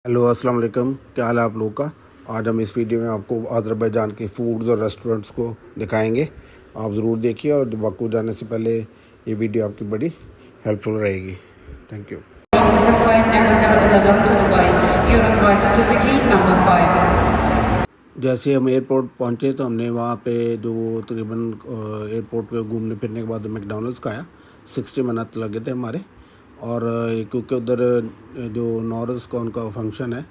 Hello अस्सलाम वालेकुम, क्या हाल है आप लोगों का। आज हम इस वीडियो में आपको अज़रबैजान के फूड्स और रेस्टोरेंट्स को दिखाएंगे। आप ज़रूर देखिए और बाकू जाने से पहले ये वीडियो आपकी बड़ी हेल्पफुल रहेगी। Thank you. Is a flight number 711 to Dubai. You're invited to the gate number 5. जैसे हम एयरपोर्ट पहुंचे तो हमने वहाँ पे जो तकरीबन एयरपोर्ट पे घूमने फिरने के बाद मैकडोनल्ड्स खाया। 60 मिनट लगे थे हमारे। और क्योंकि उधर जो नॉर्स का उनका फंक्शन है,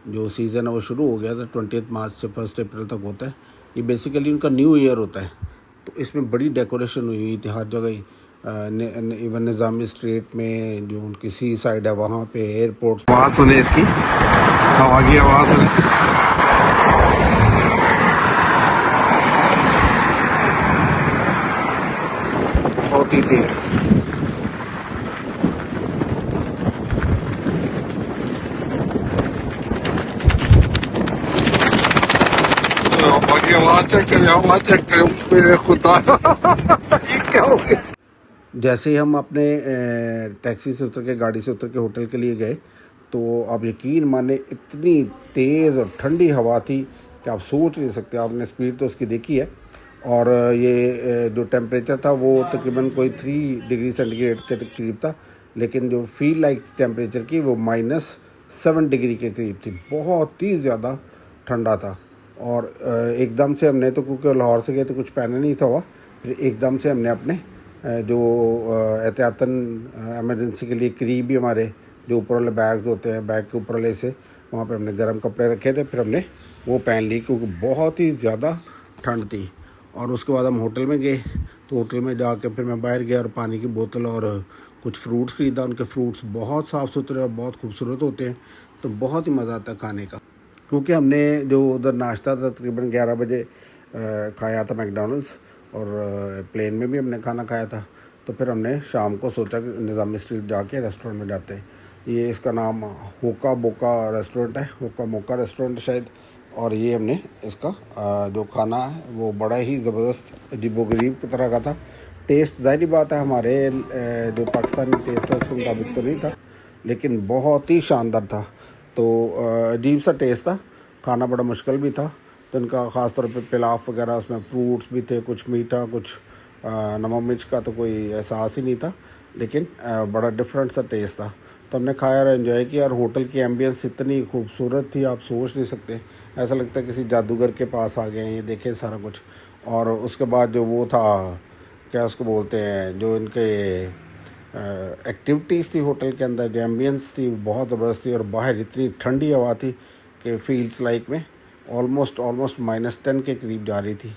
जो सीज़न है वो शुरू हो गया था। 20 मार्च से 1 अप्रैल तक होता है। ये बेसिकली उनका न्यू ईयर होता है। तो इसमें बड़ी डेकोरेशन हुई थी हर जगह ही। इवन निज़ामी स्ट्रीट में जो उनकी सी साइड है वहाँ पे एयरपोर्ट आवाज़ सुने इसकी हवा की आवाज़ सुने। बहुत ही तेज। चेक कर मेरे खुदा ये क्या हो गया। जैसे ही हम अपने टैक्सी से उतर के गाड़ी से उतर के होटल के लिए गए तो आप यकीन माने इतनी तेज़ और ठंडी हवा थी कि आप सोच नहीं सकते। आपने स्पीड तो उसकी देखी है। और ये जो टेम्परेचर था वो तकरीबन कोई 3 डिग्री सेंटीग्रेड के करीब था, लेकिन जो फील लाइक टेम्परेचर की वो -7 डिग्री के करीब थी। बहुत ही ज़्यादा ठंडा था। और एकदम से हमने तो क्योंकि लाहौर से गए तो कुछ पहना नहीं था हुआ, फिर एकदम से हमने अपने जो एहतियातन एमरजेंसी के लिए करीब ही हमारे जो ऊपर वाले बैग्स होते हैं, बैग के ऊपर वाले से वहाँ पे हमने गर्म कपड़े रखे थे। फिर हमने वो पहन ली क्योंकि बहुत ही ज़्यादा ठंड थी। और उसके बाद हम होटल में गए तो होटल में जाके फिर मैं बाहर गया और पानी की बोतल और कुछ फ्रूट्स ख़रीदा। उनके फ्रूट्स बहुत साफ़ सुथरे और बहुत खूबसूरत होते हैं, तो बहुत ही मज़ा आता है खाने का। क्योंकि हमने जो उधर नाश्ता था तकरीबन 11 बजे खाया था मैकडोनल्ड्स, और प्लेन में भी हमने खाना खाया था। तो फिर हमने शाम को सोचा कि निज़ामी स्ट्रीट जाके रेस्टोरेंट में जाते हैं। ये इसका नाम होका बोका रेस्टोरेंट है, होका मोका रेस्टोरेंट शायद। और ये हमने इसका जो खाना है वो बड़ा ही ज़बरदस्त अजीबोगरीब की तरह का था। टेस्ट ज़ाहिर बात है हमारे जो पाकिस्तानी टेस्ट है उसके मुताबिक तो नहीं था, लेकिन बहुत ही शानदार था। तो अजीब सा टेस्ट था। खाना बड़ा मुश्किल भी था। तो इनका ख़ास तौर पे पिलाफ वगैरह, उसमें फ्रूट्स भी थे, कुछ मीठा, कुछ नमक मिर्च का तो कोई एहसास ही नहीं था, लेकिन बड़ा डिफरेंट सा टेस्ट था। तो हमने खाया और एंजॉय किया। और होटल की एम्बियंस इतनी खूबसूरत थी आप सोच नहीं सकते। ऐसा लगता है किसी जादूगर के पास आ गए हैं, ये देखें सारा कुछ। और उसके बाद जो वो था, क्या उसको बोलते हैं, जो इनके एक्टिविटीज़ थी होटल के अंदर, जो एम्बियंस थी बहुत ज़बरदस्त थी। और बाहर इतनी ठंडी हवा थी कि फील्स लाइक में ऑलमोस्ट -10 के करीब जा रही थी।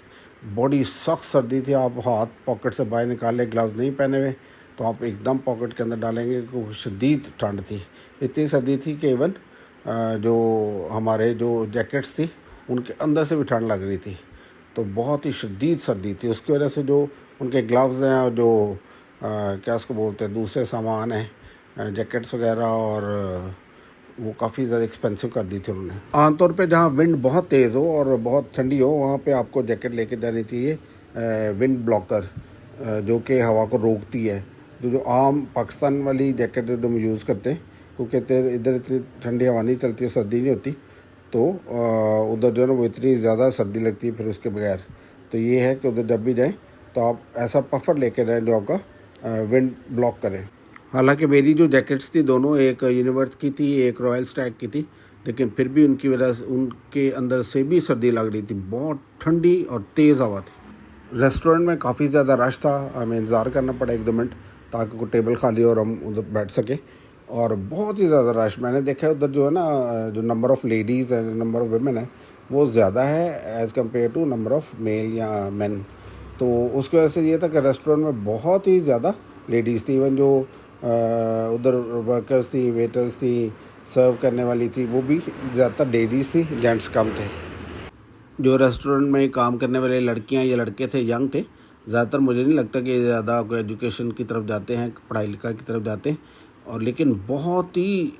बॉडी सख्त सर्दी थी। आप हाथ पॉकेट से बाहर निकाले, ग्लव्स नहीं पहने हुए, तो आप एकदम पॉकेट के अंदर डालेंगे क्योंकि शदीद ठंड थी। इतनी सर्दी थी कि इवन जो हमारे जो जैकेट्स थी उनके अंदर से भी ठंड लग रही थी। तो बहुत ही शदीद सर्दी थी। उसकी वजह से जो उनके ग्लव्स हैं और जो क्या उसको बोलते हैं दूसरे सामान हैं, जैकेट्स वगैरह, और वो काफ़ी ज़्यादा एक्सपेंसिव कर दी थी उन्होंने। आमतौर पे जहाँ विंड बहुत तेज़ हो और बहुत ठंडी हो वहाँ पे आपको जैकेट लेके जानी चाहिए, विंड ब्लॉकर, जो कि हवा को रोकती है। जो आम पाकिस्तान वाली जैकेट जो हम यूज़ करते हैं, क्योंकि इधर इतनी ठंडी हवा नहीं चलती, सर्दी नहीं होती, तो उधर जो है ना वो इतनी ज़्यादा सर्दी लगती है फिर उसके बगैर। तो ये है कि उधर जब भी जाएँ तो आप ऐसा पफर लेके जाएँ जो आपका विंड ब्लॉक करें। हालांकि मेरी जो जैकेट्स थी दोनों, एक यूनिवर्स की थी, एक रॉयल स्टैग की थी, लेकिन फिर भी उनकी वजह से उनके अंदर से भी सर्दी लग रही थी। बहुत ठंडी और तेज़ हवा थी। रेस्टोरेंट में काफ़ी ज़्यादा रश था। हमें इंतज़ार करना पड़ा 1-2 मिनट ताकि कोई टेबल खाली हो और हम उधर बैठ सकें। और बहुत ही ज़्यादा रश मैंने देखा है उधर। जो है ना, जो नंबर ऑफ़ लेडीज़ है, नंबर ऑफ़ वेमेन है, वो ज़्यादा है as compare to number of male या मैन। तो उसकी वजह से ये था कि रेस्टोरेंट में बहुत ही ज़्यादा लेडीज़ थी। इवन जो उधर वर्कर्स थी, वेटर्स थी, सर्व करने वाली थी, वो भी ज़्यादातर लेडीज़ थी, जेंट्स कम थे। जो रेस्टोरेंट में काम करने वाले लड़कियां या लड़के थे, यंग थे ज़्यादातर। मुझे नहीं लगता कि ज़्यादा कोई एजुकेशन की तरफ जाते हैं, पढ़ाई लिखाई की तरफ जाते हैं। और लेकिन बहुत ही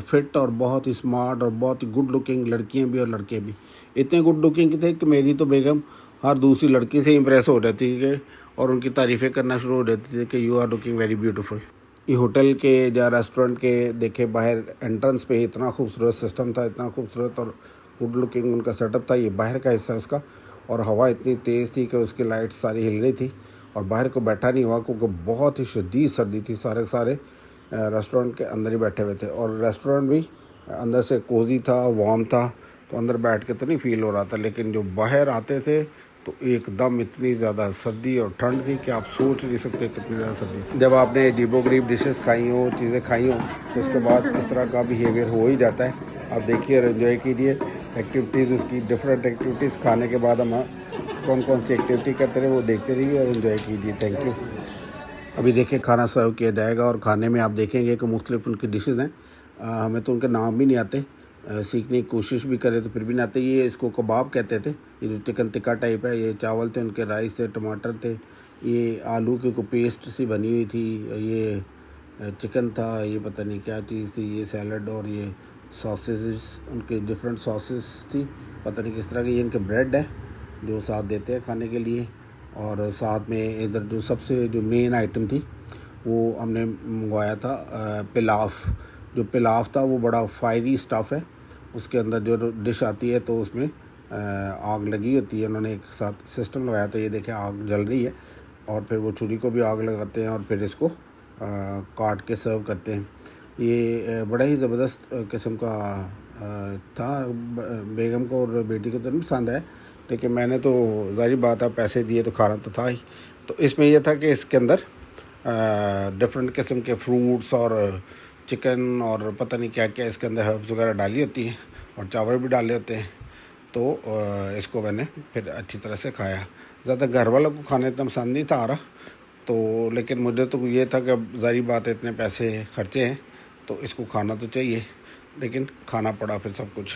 फिट और बहुत ही स्मार्ट और बहुत ही गुड लुकिंग लड़कियां भी और लड़के भी। इतने गुड लुकिंग थे कि मेरी तो बेगम हर दूसरी लड़की से इम्प्रेस हो जाती थी और उनकी तारीफ़ें करना शुरू हो जाती थी कि you are looking very beautiful. ये होटल के या रेस्टोरेंट के देखे बाहर एंट्रेंस पे इतना खूबसूरत सिस्टम था, इतना खूबसूरत और गुड लुकिंग उनका सेटअप था। ये बाहर का हिस्सा उसका, और हवा इतनी तेज़ थी कि उसकी लाइट्स सारी हिल रही थी और बाहर को बैठा नहीं हुआ क्योंकि बहुत ही शदीद सर्दी थी। सारे सारे रेस्टोरेंट के अंदर ही बैठे हुए थे और रेस्टोरेंट भी अंदर से कोजी था, वार्म था, तो अंदर बैठ के तो नहीं फील हो रहा था। लेकिन जो बाहर आते थे तो एकदम इतनी ज़्यादा सर्दी और ठंड थी कि आप सोच नहीं सकते कितनी ज़्यादा सर्दी थी। जब आपने अजीबोगरीब डिशेस खाई हो, चीज़ें खाई हो, तो उसके बाद इस तरह का बिहेवियर हो ही जाता है। आप देखिए और एंजॉय कीजिए एक्टिविटीज़, उसकी डिफरेंट एक्टिविटीज़ खाने के बाद हम कौन कौन सी एक्टिविटी करते रहे वो देखते रहिए और एंजॉय कीजिए। Thank you. अभी देखिए खाना सर्व किया जाएगा और खाने में आप देखेंगे कि मुख्तलिफ उनकी डिशेज़ हैं। हमें तो उनके नाम भी नहीं आते, सीखने की कोशिश भी करें तो फिर भी नहीं आते। ये इसको कबाब कहते थे, ये जो चिकन टिक्का टाइप है। ये चावल थे, उनके राइस थे, टमाटर थे, ये आलू की को पेस्ट सी बनी हुई थी, ये चिकन था, ये पता नहीं क्या चीज़ थी, ये सैलड और ये सॉसेस, उनके डिफरेंट सॉसेस थी, पता नहीं किस तरह की। ये इनके ब्रेड है जो साथ देते हैं खाने के लिए, और साथ में इधर जो सबसे जो मेन आइटम थी वो हमने मंगवाया था पिलाव। जो पिलाव था वो बड़ा फायरी स्टफ़ है, उसके अंदर जो डिश आती है तो उसमें आग लगी होती है। उन्होंने एक साथ सिस्टम लगाया था, ये देखें आग जल रही है, और फिर वो छुरी को भी आग लगाते हैं और फिर इसको काट के सर्व करते हैं। ये बड़ा ही ज़बरदस्त किस्म का था। बेगम को और बेटी को तो नहीं पसंद आया, लेकिन मैंने तो ज़ाहिर बात है पैसे दिए तो खाना तो था ही। तो इसमें यह था कि इसके अंदर डिफरेंट किस्म के फ्रूट्स और चिकन और पता नहीं क्या क्या इसके अंदर हर्ब्स वगैरह डाली होती हैं और चावल भी डाले होते हैं। तो इसको मैंने फिर अच्छी तरह से खाया। ज़्यादा घर वालों को खाना इतना पसंद नहीं था आ रहा, तो लेकिन मुझे तो ये था कि ज़ाहिर बात है इतने पैसे खर्चे हैं तो इसको खाना तो चाहिए, लेकिन खाना पड़ा फिर सब कुछ।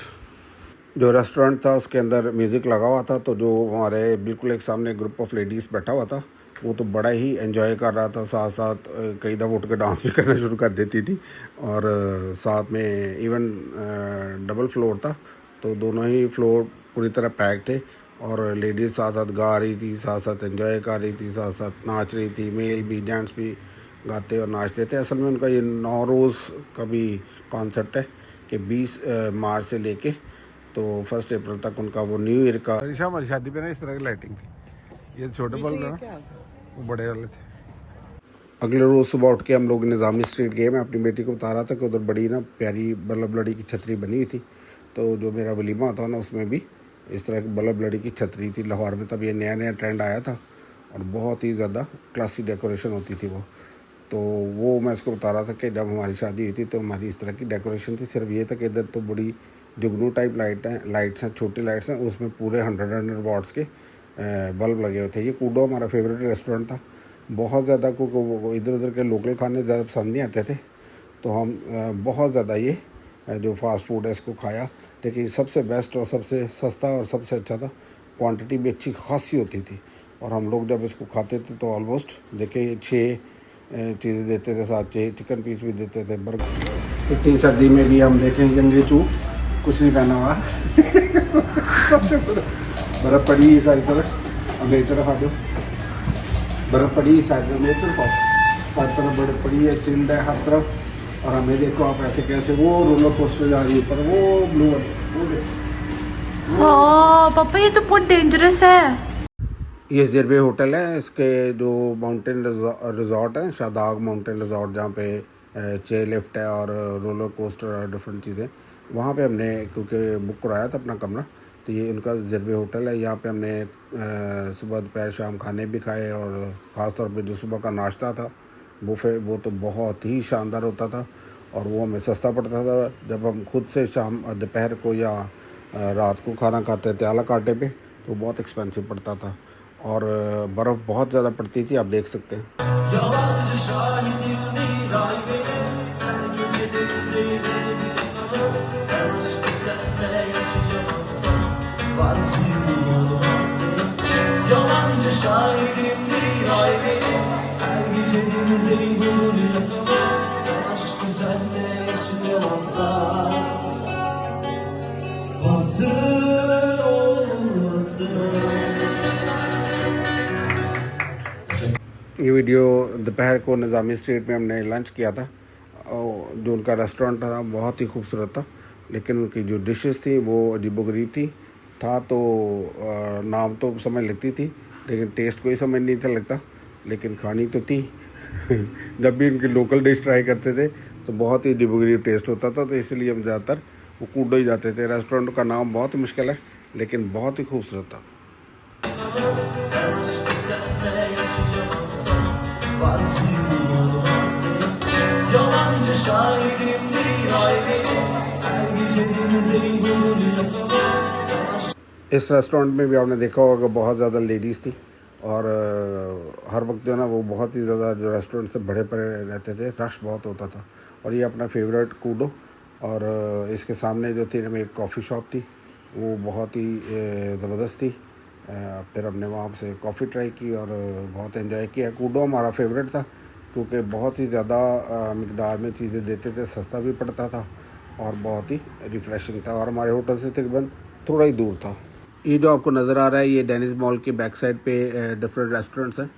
जो रेस्टोरेंट था उसके अंदर म्यूज़िक लगा हुआ था, तो जो हमारे बिल्कुल एक सामने ग्रुप ऑफ लेडीज़ बैठा हुआ था वो तो बड़ा ही एंजॉय कर रहा था। साथ साथ कई दफ़ा उठ के डांस भी करना शुरू कर देती थी, और साथ में इवन डबल फ्लोर था तो दोनों ही फ्लोर पूरी तरह पैक थे, और लेडीज़ साथ साथ गा रही थी, साथ साथ एंजॉय कर रही थी, साथ साथ नाच रही थी। मेल भी जेंट्स भी गाते और नाचते थे। असल में उनका ये 9 रोज़ का भी कॉन्सेप्ट है कि 20 मार्च से लेके तो 1 अप्रैल तक उनका वो न्यू ईयर का। हमारी शादी पे ना इस तरह की लाइटिंग थी, ये छोटे बल्ब ना वो बड़े वाले थे। अगले रोज़ सुबह उठ के हम लोग निज़ामी स्ट्रीट गए। मैं अपनी बेटी को बता रहा था कि उधर बड़ी ना प्यारी बल्ब लड़ी की छतरी बनी हुई थी, तो जो मेरा वलीमा होता ना उसमें भी इस तरह की बल्ब लड़ी की छतरी थी। लाहौर में तब ये नया नया ट्रेंड आया था और बहुत ही ज़्यादा क्लासी डेकोरेशन होती थी वो। तो वो मैं इसको बता रहा था कि जब हमारी शादी हुई थी तो हमारी इस तरह की डेकोरेशन थी। सिर्फ ये था कि इधर तो बड़ी जुगनू टाइप लाइट्स हैं, छोटी लाइट्स हैं, उसमें पूरे 100 वाट्स के बल्ब लगे हुए थे। ये कूडो हमारा फेवरेट रेस्टोरेंट था। बहुत ज़्यादा को इधर उधर के लोकल खाने ज़्यादा पसंद नहीं आते थे, तो हम बहुत ज़्यादा ये जो फास्ट फूड है इसको खाया। लेकिन सबसे बेस्ट और सबसे सस्ता और सबसे अच्छा था, क्वांटिटी भी अच्छी खासी होती थी, और हम लोग जब इसको खाते थे तो ऑलमोस्ट देखिए 6 चीज़ें देते थे, साथ 6 चिकन पीस भी देते थे। बर्गर इतनी सर्दी में भी हम देखें जंगली चू कुछ नहीं पहना हुआ सबसे बर्फ़ पड़ी सारी तरफ। अब मेरी तरफ आ जाओ, बर्फ़ पड़ी सारी तरफ, मेरी तरफ सारी तरफ बर्फ़ पड़ी है, चिल्ड है हर तरफ। और हमें देखो आप ऐसे कैसे वो रोलर कोस्टर जा रही है ऊपर, वो ब्लू वो देखो। पापा ये तो बहुत डेंजरस है। ये ज़िरवे होटल है, इसके जो माउंटेन रिजॉर्ट है शादाग माउंटेन रिजॉर्ट, जहाँ पे चेयर लिफ्ट है और रोलर कोस्टर और डिफरेंट चीज़ें, वहाँ पे हमने क्योंकि बुक कराया था अपना कमरा, तो ये उनका ज़िरवे होटल है। यहाँ पे हमने सुबह दोपहर शाम खाने भी खाए, और ख़ास तौर पे जो सुबह का नाश्ता था बुफे वो तो बहुत ही शानदार होता था, और वो हमें सस्ता पड़ता था। जब हम खुद से शाम दोपहर को या रात को खाना खाते थे आला काटे पे तो बहुत एक्सपेंसिव पड़ता था, और बर्फ़ बहुत ज़्यादा पड़ती थी, आप देख सकते हैं। ये वीडियो दोपहर को निज़ामी स्ट्रीट में हमने लंच किया था। जो उनका रेस्टोरेंट था बहुत ही खूबसूरत था, लेकिन उनकी जो डिशेस थी वो अजीबोगरीब थी। था तो नाम तो समझ लगती थी, लेकिन टेस्ट कोई समझ नहीं था लगता, लेकिन खानी तो थी। जब भी उनकी लोकल डिश ट्राई करते थे तो बहुत ही अजीबोगरीब टेस्ट होता था, तो इसलिए हम ज़्यादातर वो कूडो ही जाते थे। रेस्टोरेंट का नाम बहुत ही मुश्किल है, लेकिन बहुत ही खूबसूरत था। Yalancı şahidim bir ay benim her gecemize bulur yakamaz. इस रेस्टोरेंट में भी आपने देखा होगा कि बहुत ज़्यादा लेडीज़ थी, और हर वक्त जो है ना वो बहुत ही ज़्यादा जो रेस्टोरेंट से बड़े पड़े रहते थे, रश बहुत होता था। और ये अपना फेवरेट कूडो, और इसके सामने जो थी हमें एक कॉफ़ी शॉप थी, वो बहुत ही ज़बरदस्त थी। फिर हमने वहाँ से कॉफ़ी ट्राई की और बहुत एंजॉय किया। कूडो हमारा फेवरेट था क्योंकि बहुत ही ज़्यादा मिकदार में चीज़ें देते थे, सस्ता भी पड़ता था और बहुत ही रिफ़्रेशिंग था, और हमारे होटल से तकरीबन थोड़ा ही दूर था। ये जो आपको नज़र आ रहा है ये डेनिस मॉल की बैक साइड पे डिफरेंट रेस्टोरेंट्स हैं।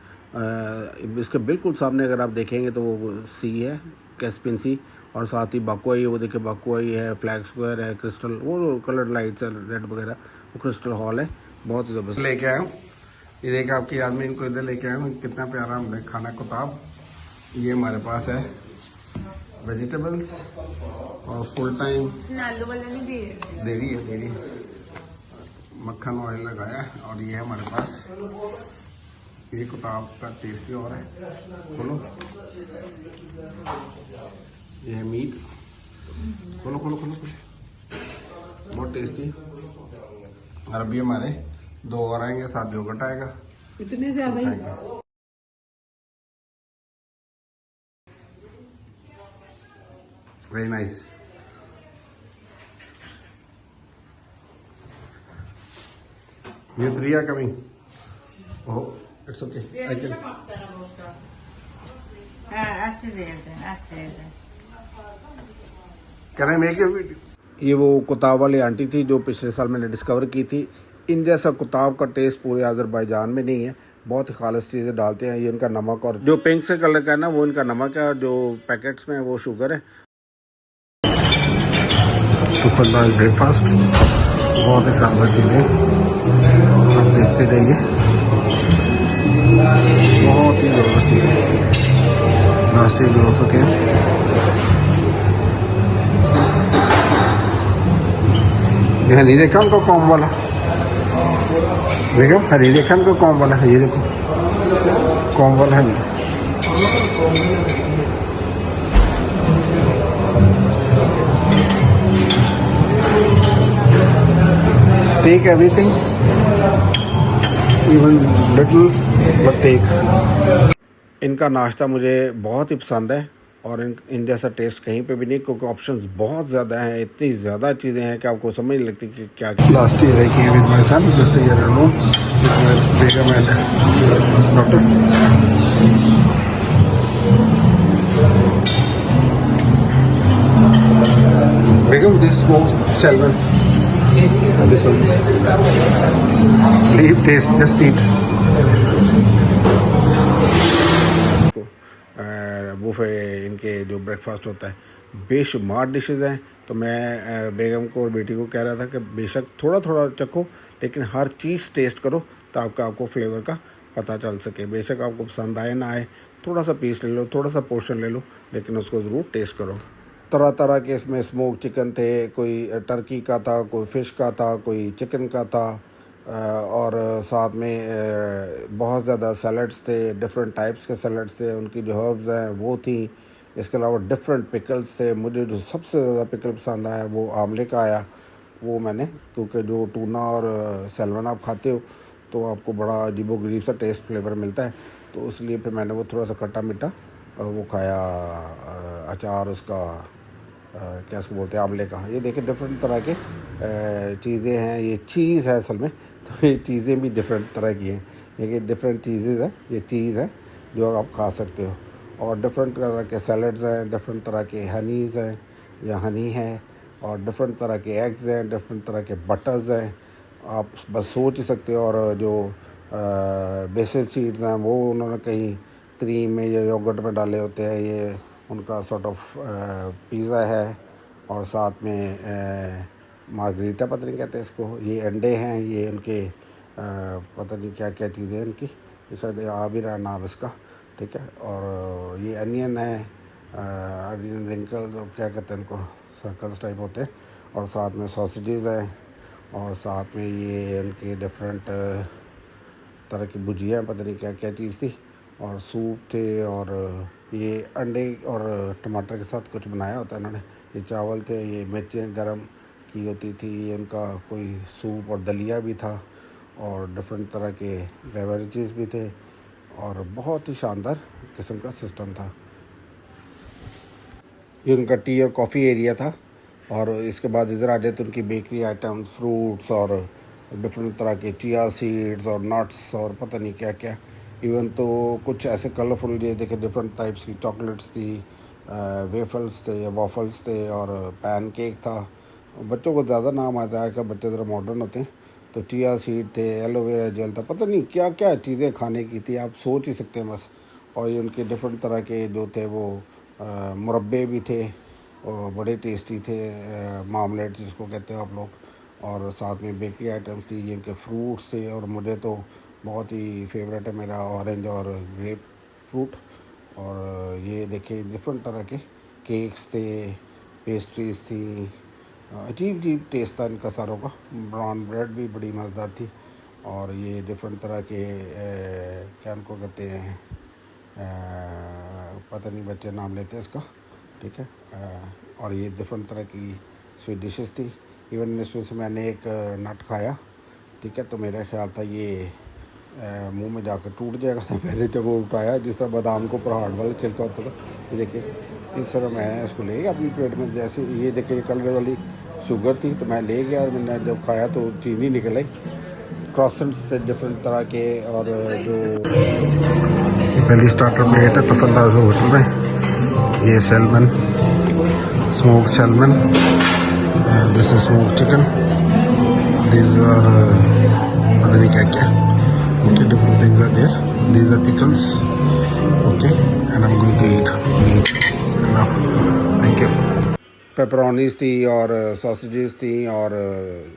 इसके बिल्कुल सामने अगर आप देखेंगे तो वो सी है, कैस्पियन सी, और साथ ही बाकुआई, वो देखिए बाकुआई है, फ्लैग स्क्वायर है, क्रिस्टल, वो कलर्ड लाइट्स है रेड वगैरह, वो क्रिस्टल हॉल है। बहुत ज़बरदस्त लेके आया हूँ। ये देखिए आपकी याद में इनको इधर लेके आया हूँ। कितना प्यारा हमने खाना कुताब। ये हमारे पास है वेजिटेबल्स और फुल टाइम आलू वाला नहीं दे रही है मक्खन ऑयल लगाया है। और ये है हमारे पास ये कुताब का टेस्ट ही और है। खोलो, ये है मीट। खोलो खोलो खोलो खोलो, बहुत टेस्टी। और अभी हमारे 2 और आएंगे, साथ योगर्ट आएगा। इतने ज्यादा very nice. You 3 are coming. Oh, it's okay. I can. Can I make a video? ये वो कुताब वाली आंटी थी जो पिछले साल मैंने डिस्कवर की थी। इन जैसा कुताब का टेस्ट पूरे अज़रबैजान में नहीं है। बहुत ही खालिस चीज़ें डालते हैं। ये उनका नमक, और जो पिंक से कलर का है ना वो इनका नमक है, और जो पैकेट्स में है वो शुगर है। सुपर ब्रेकफास्ट, बहुत ही शानदार चीज़ें आप देखते रहिए, बहुत ही ज़बरदस्त चीज़ है। लास्ट भी हो सके ये हनी देखा उनको कॉम वाला, देखो हनी देखा उनको कॉम वाला, ये देखो कॉम वाला honey. Take everything, even little but take. इनका नाश्ता मुझे बहुत ही पसंद है, और इन जैसा टेस्ट कहीं पे भी नहीं, क्योंकि ऑप्शंस बहुत ज़्यादा हैं। इतनी ज़्यादा चीज़ें हैं कि आपको समझ नहीं लगती कि क्या। लास्ट ईयर है कि with my son, this year alone with my बेगम एंड डॉक्टर। बेगम, this smoked salmon, this one leave taste, just eat. Buffet इनके जो ब्रेकफास्ट होता है, बेशुमार डिशेस हैं। तो मैं बेगम को और बेटी को कह रहा था कि बेशक थोड़ा थोड़ा चखो, लेकिन हर चीज़ टेस्ट करो ताकि आपको फ्लेवर का पता चल सके। बेशक आपको पसंद आए ना आए, थोड़ा सा पीस ले लो, थोड़ा सा पोर्शन ले लो, लेकिन उसको ज़रूर टेस्ट करो। तरह तरह के इसमें स्मोक चिकन थे, कोई टर्की का था, कोई फ़िश का था, कोई चिकन का था, और साथ में बहुत ज़्यादा सैलड्स थे, डिफरेंट टाइप्स के सैलड्स थे। उनकी जो हर्ब्स हैं वो थी। इसके अलावा डिफरेंट पिकल्स थे। मुझे जो सबसे ज़्यादा पिकल पसंद आया वो आमले का आया। वो मैंने, क्योंकि जो टूना और सैल्मन आप खाते हो तो आपको बड़ा अजीबोगरीब सा टेस्ट फ्लेवर मिलता है, तो इसलिए फिर मैंने वो थोड़ा सा खट्टा मीठा वो खाया। अचार उसका क्या उसको बोलते हैं, आमले का। ये देखिए डिफरेंट तरह के चीज़ें हैं। ये चीज़ है असल में, तो ये चीज़ें भी डिफरेंट तरह की हैं। ये डिफरेंट चीज़ेज़ है, ये चीज़ है जो आप खा सकते हो। और डिफरेंट तरह के सैलड्स हैं, डिफरेंट तरह के हनीज़ हैं या हनी है, और डिफरेंट तरह के एग्स हैं, डिफरेंट तरह के बटर्स हैं। आप बस सोच ही सकते हो। और जो बेसिल सीड्स हैं वो उन्होंने कहीं क्रीम में या योगर्ट में डाले होते हैं। ये उनका सॉर्ट ऑफ पिज़्ज़ा है और साथ में मार्गरीटा पता नहीं कहते हैं इसको। ये अंडे हैं, ये उनके पता नहीं क्या क्या चीज़ें हैं इनकी, शायद आ भी रहा नाम इसका, ठीक है। और ये अनियन है, अनियन रिंकल जो क्या कहते हैं इनको, सर्कल्स टाइप होते हैं। और साथ में सॉसेजेस हैं और साथ में ये उनके डिफरेंट तरह की भुजिया, पता नहीं क्या क्या चीज़ थी, और सूप थे। और ये अंडे और टमाटर के साथ कुछ बनाया होता है इन्होंने। ये चावल थे, ये मिर्चें गरम की होती थी, ये उनका कोई सूप और दलिया भी था और डिफरेंट तरह के बेवरेजेस भी थे और बहुत ही शानदार किस्म का सिस्टम था। ये उनका टी और कॉफ़ी एरिया था। और इसके बाद इधर आ जाए तो उनकी बेकरी आइटम्स, फ्रूट्स और डिफरेंट तरह के चिया सीड्स और नट्स और पता नहीं क्या क्या। इवन तो कुछ ऐसे कलरफुल, ये देखे डिफरेंट टाइप्स की चॉकलेट्स थी, वेफल्स थे, वॉफल्स थे और पैन केक था। बच्चों को ज़्यादा नाम आता है कि बच्चे ज़रा मॉडर्न होते हैं। तो चिया सीड थे, एलोवेरा जेल था, पता नहीं क्या क्या चीज़ें खाने की थी, आप सोच ही सकते हैं बस। और ये उनके डिफरेंट तरह के जो थे वो मुरब्बे भी थे और बड़े टेस्टी थे, मामलेट जिसको कहते हो आप लोग। और साथ में बेकरी आइटम्स थी, ये इनके फ्रूट्स थे और मुझे तो बहुत ही फेवरेट है मेरा ऑरेंज और ग्रेप फ्रूट। और ये देखिए डिफरेंट तरह के केक्स थे, पेस्ट्रीज़ थी, अजीब अजीब टेस्ट था इनका सारों का। ब्राउन ब्रेड भी बड़ी मज़ेदार थी। और ये डिफरेंट तरह के क्या उनको कहते हैं, पता नहीं बच्चे नाम लेते हैं इसका, ठीक है। और ये डिफरेंट तरह की स्वीट डिशेस थी। इवन इसमें से मैंने एक नट खाया, ठीक है, तो मेरा ख्याल था ये मुंह में जाकर टूट जाएगा। तो मैंने जब वो उठाया, जिस तरह बादाम को पहाड़ वाला छिलका होता था, ये देखिए इस तरह मैं इसको ले गया अपनी प्लेट में। जैसे ये देखिए कलर वाली शुगर थी तो मैं ले गया और मैंने जब खाया तो चीनी निकल आई। क्रॉसेंट्स थे डिफरेंट तरह के। और जो पहली स्टार्टर प्लेट है तफंदाज होटल में, ये salmon, smoke salmon, this is smoke chicken, this are पता नहीं क्या क्या, okay, different things are there. These are pickles, okay, and I'm going to eat meat. Enough, thank you. पेपरोनीज थी और सॉसेजेस थी और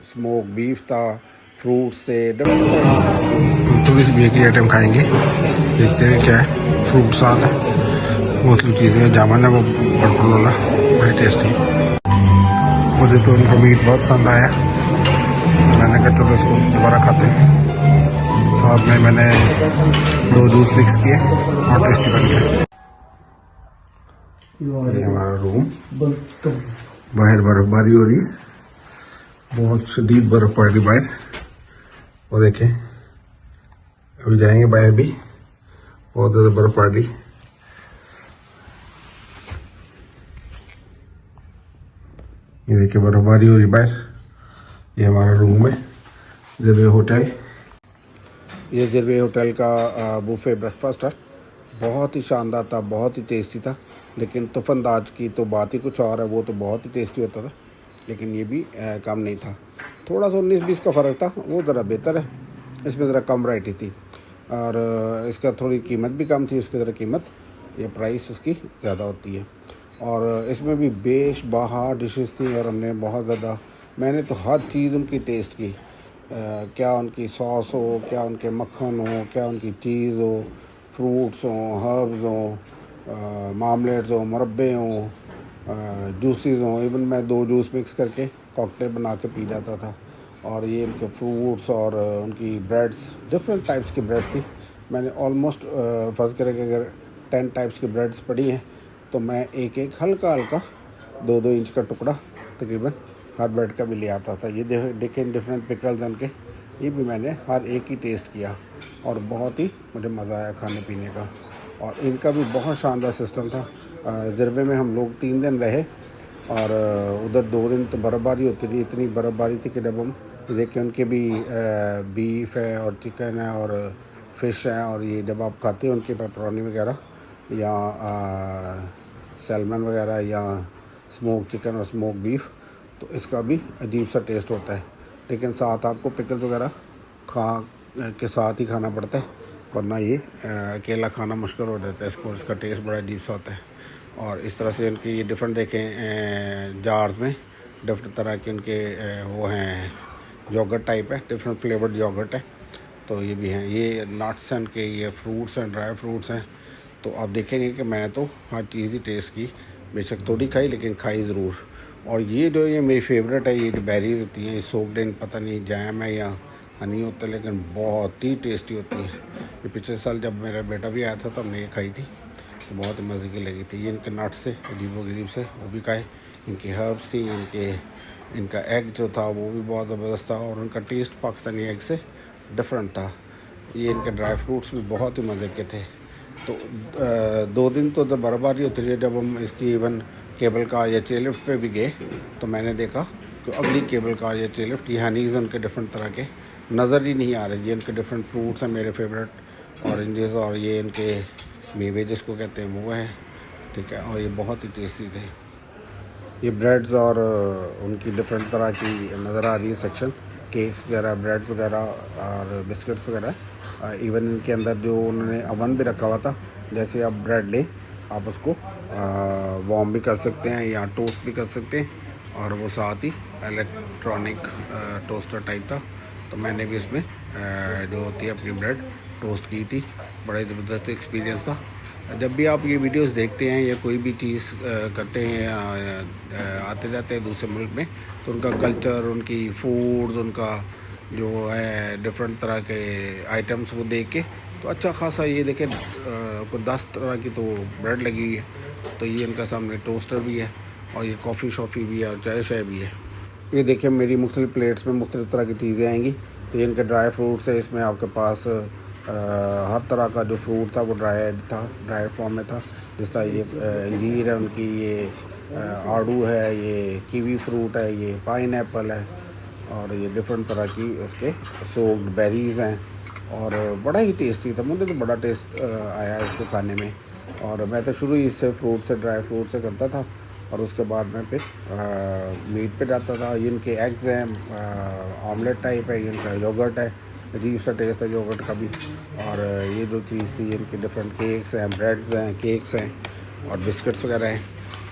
स्मोक बीफ था, फ्रूट्स थे, थोड़ी सी बेकरी आइटम खाएंगे, देखते हैं क्या है। फ्रूट साथ है, मोस्टली चीज़ें, जामुन है वो बटरफ्लो वाला, बड़ी टेस्टी। मुझे तो उनका मीट बहुत पसंद आया, मैंने कहा चलो इसको दोबारा खाते हैं। साथ में मैंने 2 जूस मिक्स किए और टेस्टी बन गया। ये हमारा रूम, बाहर बर्फबारी हो रही है, बहुत शदीद बर्फ पड़ रही बाहर, वो देखें। अभी जाएंगे बाहर भी, बहुत ज़्यादा बर्फ पड़ रही। ये देखिए बर्फबारी हो रही बाहर। ये हमारा रूम है, ज़रवे होटल। ये ज़रवे होटल का बुफे ब्रेकफास्ट है, बहुत ही शानदार था, बहुत ही टेस्टी था। लेकिन तुफंदाज की तो बात ही कुछ और है, वो तो बहुत ही टेस्टी होता था, लेकिन ये भी कम नहीं था। थोड़ा सा 19-20 का फ़र्क था, वो ज़रा बेहतर है, इसमें ज़रा कम वैरायटी थी और इसका थोड़ी कीमत भी कम थी। उसकी ज़रा कीमत, ये प्राइस उसकी ज़्यादा होती है। और इसमें भी बेशबहा डिशेस थी और हमने बहुत ज़्यादा, मैंने तो हर चीज़ उनकी टेस्ट की, क्या उनकी सॉस हो, क्या उनके मक्खन हो, क्या उनकी चीज़ हो, फ्रूट्स हों, हर्ब्स हों, मामलेट्स हों, मुरब्बे हों, जूसेस हों। इवन मैं 2 जूस मिक्स करके कॉकटेल बना के पी जाता था। और ये उनके फ्रूट्स और उनकी ब्रेड्स, डिफरेंट टाइप्स की ब्रेड थी। मैंने ऑलमोस्ट फर्ज करें कि अगर 10 टाइप्स की ब्रेड्स पड़ी हैं तो मैं एक एक हल्का हल्का 2-2 इंच का टुकड़ा तकरीबन हर ब्रेड का भी ले आता था। ये देखें डिफरेंट पिकल्स उनके, ये भी मैंने हर एक ही टेस्ट किया और बहुत ही मुझे मज़ा आया खाने पीने का। और इनका भी बहुत शानदार सिस्टम था। ज़रवे में हम लोग 3 दिन रहे और उधर 2 दिन तो बर्फ़बारी होती थी, इतनी बर्फ़बारी थी कि जब हम देखें उनके भी बीफ है और चिकन है और फ़िश है। और ये जब आप खाते हैं उनके पेपरोनी वगैरह या सैल्मन वगैरह या स्मोक चिकन और स्मोक बीफ, तो इसका भी अजीब सा टेस्ट होता है। लेकिन साथ आपको पिकल्स वगैरह के साथ ही खाना पड़ता है, वरना ये अकेला खाना मुश्किल हो जाता है इसको। इसका टेस्ट बड़ा अजीब सा होता है। और इस तरह से इनके ये डिफरेंट देखें जार्स में डिफरेंट तरह के इनके वो हैं योगर्ट टाइप है, डिफरेंट फ्लेवर्ड योगर्ट है। तो ये भी हैं, ये नट्स हैं इनके, ये फ्रूट्स हैं, ड्राई फ्रूट्स हैं। तो आप देखेंगे कि मैं तो हर चीज़ ही टेस्ट की, बेशक थोड़ी खाई लेकिन खाई ज़रूर। और ये जो ये मेरी फेवरेट है, ये जो बेरीज होती हैं, ये सोक्ड इन पता नहीं जैम है या हनी होता है, लेकिन बहुत ही टेस्टी होती है। ये पिछले साल जब मेरा बेटा भी आया था तो हमने ये खाई थी, तो बहुत ही मज़े की लगी थी। ये इनके नट्स से अजीबो गरीब से वो भी खाए, इनकी हर्ब्स थी, इनका एग जो था वो भी बहुत ज़बरदस्त था और उनका टेस्ट पाकिस्तानी एग से डिफरेंट था। ये इनके ड्राई फ्रूट्स भी बहुत ही मज़े के थे। तो 2 दिन तो बर्बादी होती रही। जब हम इसकी इवन केबल कार या चेयर लिफ्ट पे भी गए तो मैंने देखा कि अगली केबल कार या चेयर लिफ्ट, ये हनीज़ उनके डिफरेंट तरह के नज़र ही नहीं आ रहे। ये इनके डिफरेंट फ्रूट्स हैं मेरे फेवरेट, ऑरेंजेस, और ये इनके मेवे जिसको कहते हैं वो हैं, ठीक है। और ये बहुत ही टेस्टी थे। ये ब्रेड्स और उनकी डिफरेंट तरह की नज़र आ रही है सेक्शन, केक्स वगैरह, ब्रेड्स वगैरह और बिस्किट्स वगैरह। इवन इनके अंदर जो उन्होंने अवन भी रखा हुआ था, जैसे आप ब्रेड लें आप उसको वार्म भी कर सकते हैं या टोस्ट भी कर सकते हैं, और वो साथ ही इलेक्ट्रॉनिक टोस्टर टाइप था। तो मैंने भी उसमें जो होती है अपनी ब्रेड टोस्ट की थी। बड़ा ही ज़बरदस्त एक्सपीरियंस था। जब भी आप ये वीडियोस देखते हैं या कोई भी चीज़ करते हैं या आते जाते हैं दूसरे मुल्क में, तो उनका कल्चर, उनकी फूड्स, उनका जो है डिफरेंट तरह के आइटम्स वो देख के तो अच्छा खासा, ये देखें कुछ 10 तरह की तो ब्रेड लगी हुई है। तो ये इनका सामने टोस्टर भी है और ये कॉफ़ी शॉफ़ी भी है और चाय शाय भी है। ये देखिए मेरी मुख्तलिफ़ प्लेट्स में मुख्तलिफ़ तरह की चीज़ें आएंगी। तो ये इनके ड्राई फ्रूट्स है, इसमें आपके पास हर तरह का जो फ्रूट था वो ड्राई फॉर्म में था। जिस तरह ये अंजीर है उनकी, ये आड़ू है, ये कीवी फ्रूट है, ये पाइनएप्पल है, और ये डिफरेंट तरह की उसके सोक्ड बेरीज़ हैं। और बड़ा ही टेस्टी था, मुझे तो बड़ा टेस्ट आया इसको खाने में। और मैं तो शुरू ही इससे फ्रूट से, ड्राई फ्रूट से करता था और उसके बाद मैं फिर मीट पे जाता था। ये इनके एग्स हैं, ऑमलेट टाइप है, ये इनका योगर्ट है, अजीब सा टेस्ट है योगर्ट का भी। और ये जो चीज़ थी, इनके डिफरेंट केक्स हैं, ब्रेड्स हैं, केक्स हैं और बिस्किट्स वगैरह हैं,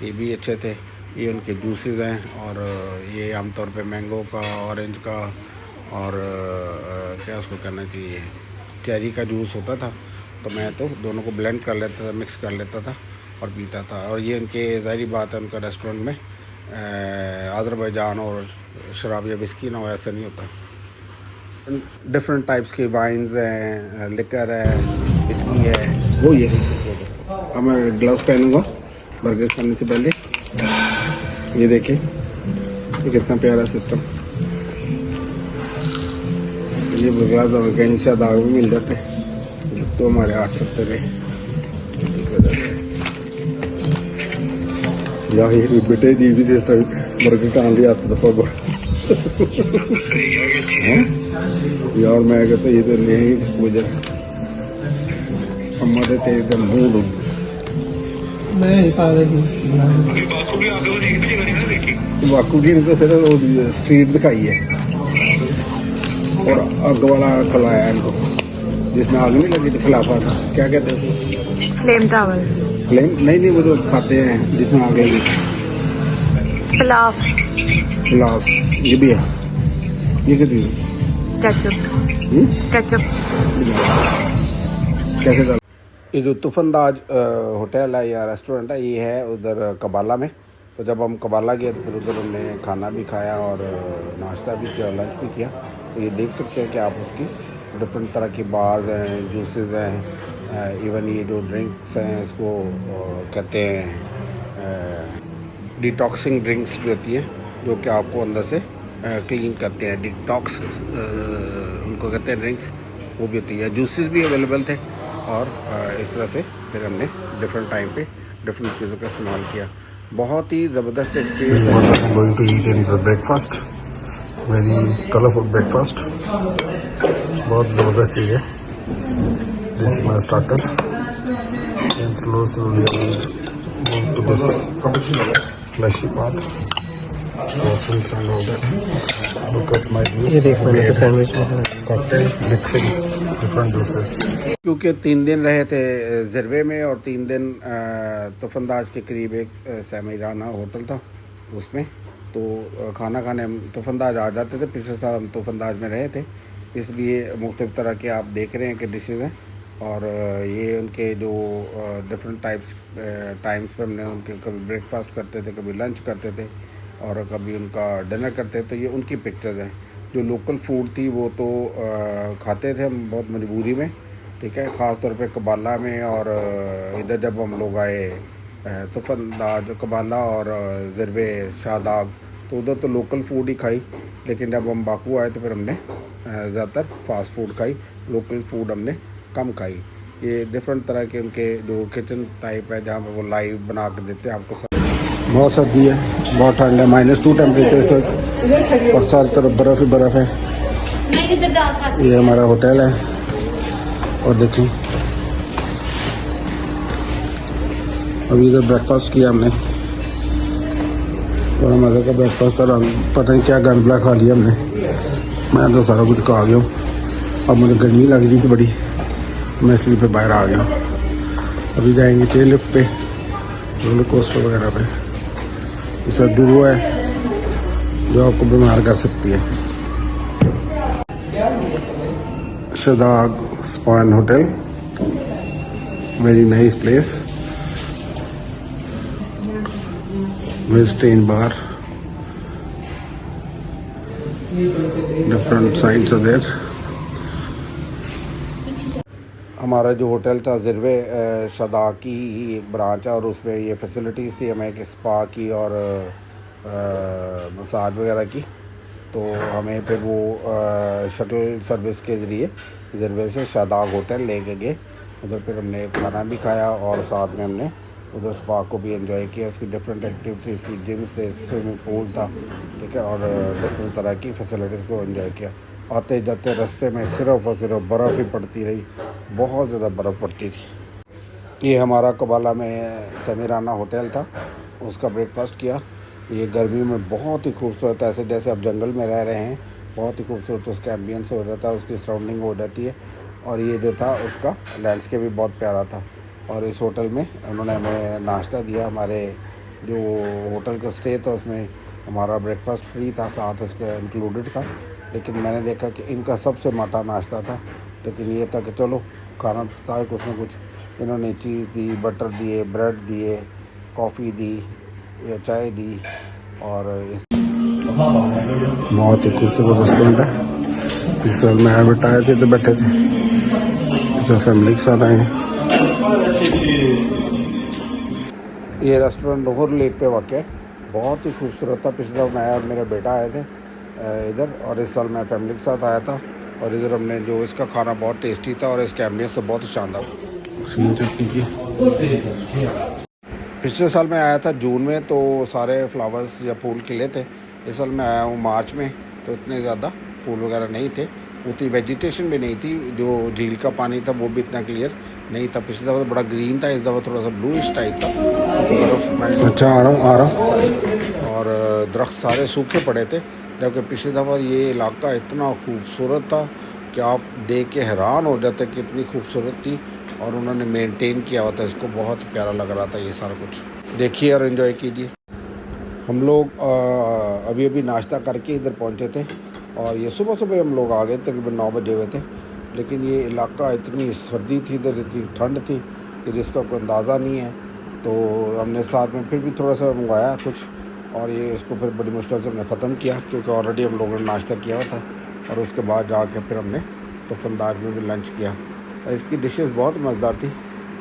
ये भी अच्छे थे। ये उनके जूसेस हैं, और ये आमतौर पे मैंगो का, ऑरेंज का, और क्या उसको कहना चाहिए, चेरी का जूस होता था। तो मैं तो दोनों को ब्लेंड कर लेता था, मिक्स कर लेता था और पीता था। और ये उनके ज़ाहिर बात है, उनका रेस्टोरेंट में अज़रबैजान और शराब या विस्की ना हो ऐसा नहीं होता। डिफरेंट टाइप्स के वाइन्स हैं, लिकर है, विस्की है। वो यस, अब मैं ग्लव्स पहनूँगा बर्गर खाने से पहले। ये देखें ये कितना प्यारा सिस्टम। ये ग्लास का इंशा दाग भी मिल जाते हैं तो हमारे 8 सकते थे यार। ये बेटे जी भी सिस्टम बर्गर खाने लिए आता था पब यार। मैं कहता ये तो नहीं एक्सपोजर अम्मा तो तेरे मुँह दूँ मैं वाकू की इनको सिर्फ स्ट्रीट दिखाई है और आग वाला खिलाया इनको, जिसमें आग नहीं लगी थी, खिलाफा था, क्या कहते हैं, फ्लेम टावर, फ्लेम नहीं, वो जो खाते हैं जिसमें आग लगी। पुलाव, ये भी है। ये कितनी केचप कैसे चल। ये जो तुफंदाज होटल है या रेस्टोरेंट है, ये है उधर कबाला में। तो जब हम कबाला गए तो फिर उधर हमने खाना भी खाया और नाश्ता भी किया, लंच भी किया। तो ये देख सकते हैं कि आप उसकी डिफरेंट तरह की बार्स हैं, जूसेस हैं, इवन ये जो ड्रिंक्स हैं इसको कहते हैं डिटॉक्सिंग ड्रिंक्स भी होती हैं, जो कि आपको अंदर से क्लीन करते हैं। डिटॉक्स उनको कहते हैं ड्रिंक्स, वो भी होती है। जूसेस भी अवेलेबल थे और इस तरह से फिर हमने डिफरेंट टाइम पे डिफरेंट चीज़ों का इस्तेमाल किया। बहुत ही ज़बरदस्त एक्सपीरियंस है। Going to eat in breakfast, very colourful breakfast, बहुत ज़बरदस्त चीज़ है। This is my starter and slowly to this flashy part. ये देख मैंने तो सैंडविच में कॉकटेल मिक्सिंग different juices. क्योंकि 3 दिन रहे थे ज़िरवे में और 3 दिन तुफंदाज के करीब एक समीराना होटल था उसमें, तो खाना खाने हम तुफंदाज आ जाते थे। पिछले साल हम तुफंदाज में रहे थे, इसलिए मुख्तलिफ़ तरह के आप देख रहे हैं कि डिशेज़ हैं। और ये उनके जो डिफरेंट टाइम्स पे हमने उनके कभी ब्रेकफास्ट करते थे, कभी लंच करते थे और कभी उनका डिनर करते थे। तो ये उनकी पिक्चर्स हैं। जो लोकल फूड थी वो तो खाते थे हम बहुत मजबूरी में, ठीक है, ख़ास तौर पे कबाला में। और इधर जब हम लोग आए तुफंदाज, कबाला और ज़िरवे, शादाग, तो उधर तो लोकल फूड ही खाई। लेकिन जब हम बाकू आए तो फिर हमने ज़्यादातर फास्ट फूड खाई, लोकल फूड हमने कम खाई। ये डिफरेंट तरह के उनके जो किचन टाइप है जहाँ पे वो लाइव बना के देते हैं आपको। बहुत सर्दी है, बहुत ठंड है, -2 टेम्परेचर से और चारों तरफ बर्फ़ ही बर्फ़ है। ये हमारा होटल है और देखें अभी इधर ब्रेकफास्ट किया हमने, बड़ा मज़े का ब्रेकफास्ट। और पता नहीं क्या गंदला खा लिया हमने, मैं तो सारा कुछ खा गया हूँ। अब मुझे गर्मी लग रही थी बड़ी, मैं इसलिए पे बाहर आ गया। अभी जाएंगे चेयर लिफ्ट पे, रोलर कोस्टर वगैरह पे। ये सर्दी वो है जो आपको बीमार कर सकती है। Shadag spa and hotel, very nice place, western bar, different sides are there. हमारा जो होटल था ज़िरवे शादाग की ही एक ब्रांच है और उसमें ये फैसिलिटीज़ थी हमें कि स्पा की और मसाज वगैरह की। तो हमें फिर वो शटल सर्विस के ज़रिए ज़िरवे से शादाग होटल ले के गए। उधर फिर हमने खाना भी खाया और साथ में हमने उधर स्पा को भी एंजॉय किया। उसकी डिफरेंट एक्टिविटीज़ थी, जिम्स थे, स्विमिंग पूल था, ठीक है, और डिफरेंट तरह की फैसिलिटीज़ को एंजॉय किया। आते जाते रास्ते में सिर्फ़ और सिर्फ बर्फ़ ही पड़ती रही, बहुत ज़्यादा बर्फ़ पड़ती थी। ये हमारा कबाला में समीराना होटल था, उसका ब्रेकफास्ट किया। ये गर्मी में बहुत ही खूबसूरत, ऐसे जैसे आप जंगल में रह रहे हैं, बहुत ही खूबसूरत उसका एम्बियंस हो रहता है, उसकी सराउंडिंग हो जाती है। और ये जो था उसका लैंडस्केप भी बहुत प्यारा था। और इस होटल में उन्होंने हमें नाश्ता दिया। हमारे जो होटल का स्टे था उसमें हमारा ब्रेकफास्ट फ्री था, साथ उसके इंक्लूडेड था। लेकिन मैंने देखा कि इनका सबसे मोटा नाश्ता था। लेकिन ये था कि चलो खाना तो था कुछ ना कुछ। इन्होंने चीज़ दी, बटर दिए, ब्रेड दिए, कॉफ़ी दी या चाय दी। और इस बहुत ही खूबसूरत रेस्टोरेंट है। इस साल में एडवर्ट आए थे तो बैठे थे, इस फैमिली के साथ आए हैं। ये रेस्टोरेंट लाहौर लेक पे वाक़ है, बहुत ही खूबसूरत था। पिछले साल मैं और मेरा बेटा आए थे इधर, और इस साल मैं फैमिली के साथ आया था। और इधर हमने जो इसका खाना बहुत टेस्टी था और इसके एम्बियंस से बहुत शानदार। पिछले साल मैं आया था जून में, तो सारे फ्लावर्स या फूल खिले थे। इस साल मैं आया हूँ मार्च में, तो इतने ज़्यादा फूल वगैरह नहीं थे, उतनी वेजिटेशन भी नहीं थी। जो झील का पानी था वो भी इतना क्लियर नहीं था। पिछली दफ़ा तो बड़ा ग्रीन था, इस दफ़ा थोड़ा सा ब्लूइश टाइप था। अच्छा आ रहा हूँ। और दरख्त सारे सूखे पड़े थे, जबकि पिछली दफ़ा ये इलाका इतना खूबसूरत था कि आप देख के हैरान हो जाते कि इतनी खूबसूरत थी। और उन्होंने मेंटेन किया हुआ था इसको, बहुत प्यारा लग रहा था ये सारा कुछ। देखिए और एंजॉय कीजिए। हम लोग अभी अभी नाश्ता करके इधर पहुंचे थे और ये सुबह सुबह हम लोग आ गए, तकरीबन 9 बजे हुए थे। लेकिन ये इलाका इतनी सर्दी थी, इधर इतनी ठंड थी कि जिसका कोई अंदाज़ा नहीं है। तो हमने साथ में फिर भी थोड़ा सा मंगवाया कुछ, और ये इसको फिर बड़ी मुश्किल से हमने ख़त्म किया क्योंकि ऑलरेडी हम लोगों ने नाश्ता किया हुआ था। और उसके बाद जाके फिर हमने तुफंदाज में भी लंच किया। इसकी डिशेस बहुत मज़ेदार थी।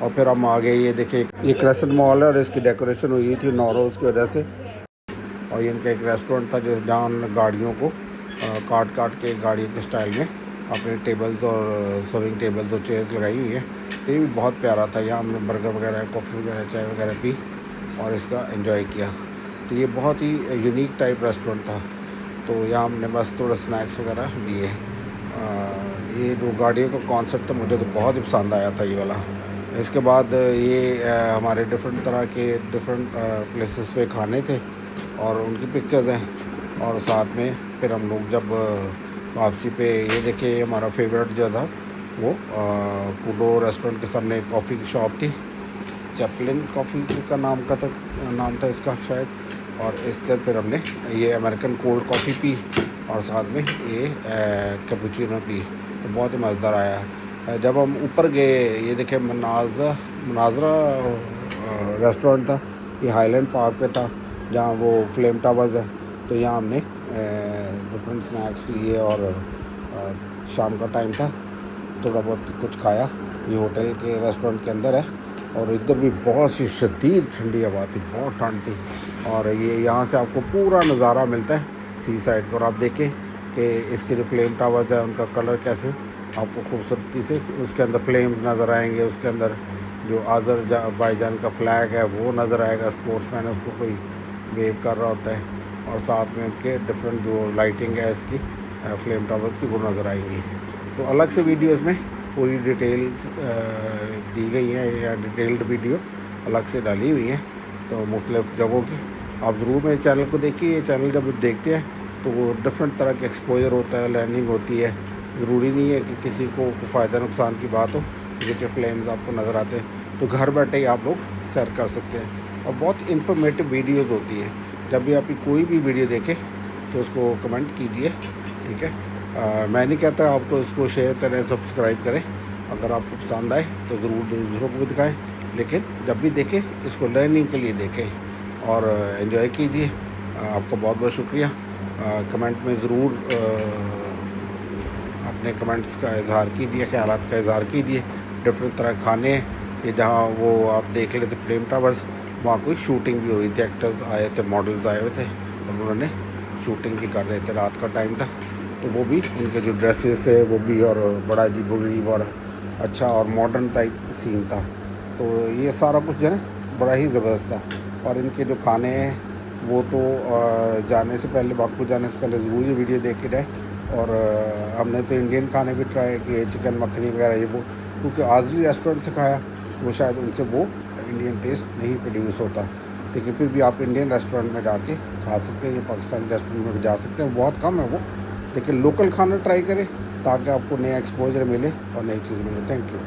और फिर हम आ गए, ये देखिए ये क्रेसेंट मॉल है और इसकी डेकोरेशन हुई थी नौरोज़ की वजह से। और ये इनका एक रेस्टोरेंट था जिस जहाँ गाड़ियों को काट के गाड़ियों के स्टाइल में अपने टेबल्स और सर्विंग टेबल्स और चेयर्स लगाई हुई है। ये भी बहुत प्यारा था। यहाँ हमने बर्गर वगैरह, कॉफ़ी वगैरह, चाय वगैरह पी और इसका एंजॉय किया। तो ये बहुत ही यूनिक टाइप रेस्टोरेंट था। तो यहाँ हमने बस थोड़ा स्नैक्स वगैरह लिए। ये जो गाड़ियों का कॉन्सेप्ट था मुझे तो बहुत ही पसंद आया था ये वाला। इसके बाद ये हमारे डिफरेंट तरह के डिफरेंट प्लेसेस पे खाने थे और उनकी पिक्चर्स हैं। और साथ में फिर हम लोग जब वापसी पे, ये देखिए हमारा फेवरेट जो था वो कूडो रेस्टोरेंट के सामने एक कॉफ़ी की शॉप थी, चैपलिन कॉफ़ी का नाम था इसका शायद। और इस तरह फिर हमने ये अमेरिकन कोल्ड कॉफ़ी पी और साथ में ये कैपुचिनो पी, तो बहुत ही मज़ेदार आया। जब हम ऊपर गए, ये देखे मुनाजरा रेस्टोरेंट था, ये हाईलैंड पार्क पे था जहाँ वो फ्लेम टावर्स है। तो यहाँ हमने डिफरेंट स्नैक्स लिए और शाम का टाइम था, थोड़ा बहुत कुछ खाया। ये होटल के रेस्टोरेंट के अंदर है और इधर भी बहुत सी शदीद ठंडी हवा थी, बहुत ठंड थी। और ये यहाँ से आपको पूरा नज़ारा मिलता है सी साइड का। और आप देखें कि इसके जो फ्लेम टावर्स है उनका कलर कैसे आपको खूबसूरती से उसके अंदर फ्लेम्स नज़र आएंगे। उसके अंदर जो आज़रबाईजान का फ्लैग है वो नज़र आएगा, स्पोर्ट्समैन है उसको कोई वेव कर रहा होता है। और साथ में उनके डिफरेंट जो लाइटिंग है इसकी फ्लेम टावर्स की वो नज़र आएंगी। तो अलग से वीडियोस में पूरी डिटेल्स दी गई हैं या डिटेल्ड वीडियो अलग से डाली हुई हैं तो मुख्तलिफ़ जगहों की। आप ज़रूर मेरे चैनल को देखिए। ये चैनल जब देखते हैं तो वो डिफरेंट तरह के एक्सपोजर होता है, लर्निंग होती है। ज़रूरी नहीं है कि किसी को फ़ायदा नुकसान की बात हो। जैसे फ्लेम्स आपको नज़र आते हैं तो घर बैठे ही आप लोग सैर कर सकते हैं। और बहुत इन्फॉर्मेटिव वीडियोज़ होती हैं। जब भी आप कोई भी वीडियो देखें तो उसको कमेंट कीजिए, ठीक है। मैं नहीं कहता आपको इसको शेयर करें, सब्सक्राइब करें। अगर आपको पसंद आए तो ज़रूर दूसरों को भी दिखाएं, लेकिन जब भी देखें इसको लर्निंग के लिए देखें और एंजॉय कीजिए। आपका बहुत बहुत शुक्रिया। कमेंट में ज़रूर अपने कमेंट्स का इजहार कीजिए, ख्यालात का इजहार कीजिए। डिफरेंट तरह खाने ये जहाँ वो आप देख लेते फ्लेम टावर्स, वहाँ कोई शूटिंग भी हो रही थी, एक्टर्स आए थे, मॉडल्स आए हुए थे और उन्होंने शूटिंग भी कर रहे थे। रात का टाइम था तो वो भी उनके जो ड्रेसेस थे वो भी, और बड़ा अजीबोगरीब और अच्छा और मॉडर्न टाइप सीन था। तो ये सारा कुछ जो है बड़ा ही ज़बरदस्त था। और इनके जो खाने हैं वो तो जाने से पहले, बाकू जाने से पहले ज़रूर ये वीडियो देख के जाए। और हमने तो इंडियन खाने भी ट्राई किए, चिकन मखनी वगैरह ये वो, क्योंकि आज़री रेस्टोरेंट से खाया वो शायद उनसे वो इंडियन टेस्ट नहीं प्रोड्यूस होता। लेकिन फिर भी आप इंडियन रेस्टोरेंट में जाके खा सकते हैं, ये पाकिस्तानी रेस्टोरेंट में भी जा सकते हैं, बहुत कम है वो। लेकिन लोकल खाना ट्राई करें ताकि आपको नया एक्सपोजर मिले और नई चीज़ मिले। Thank you.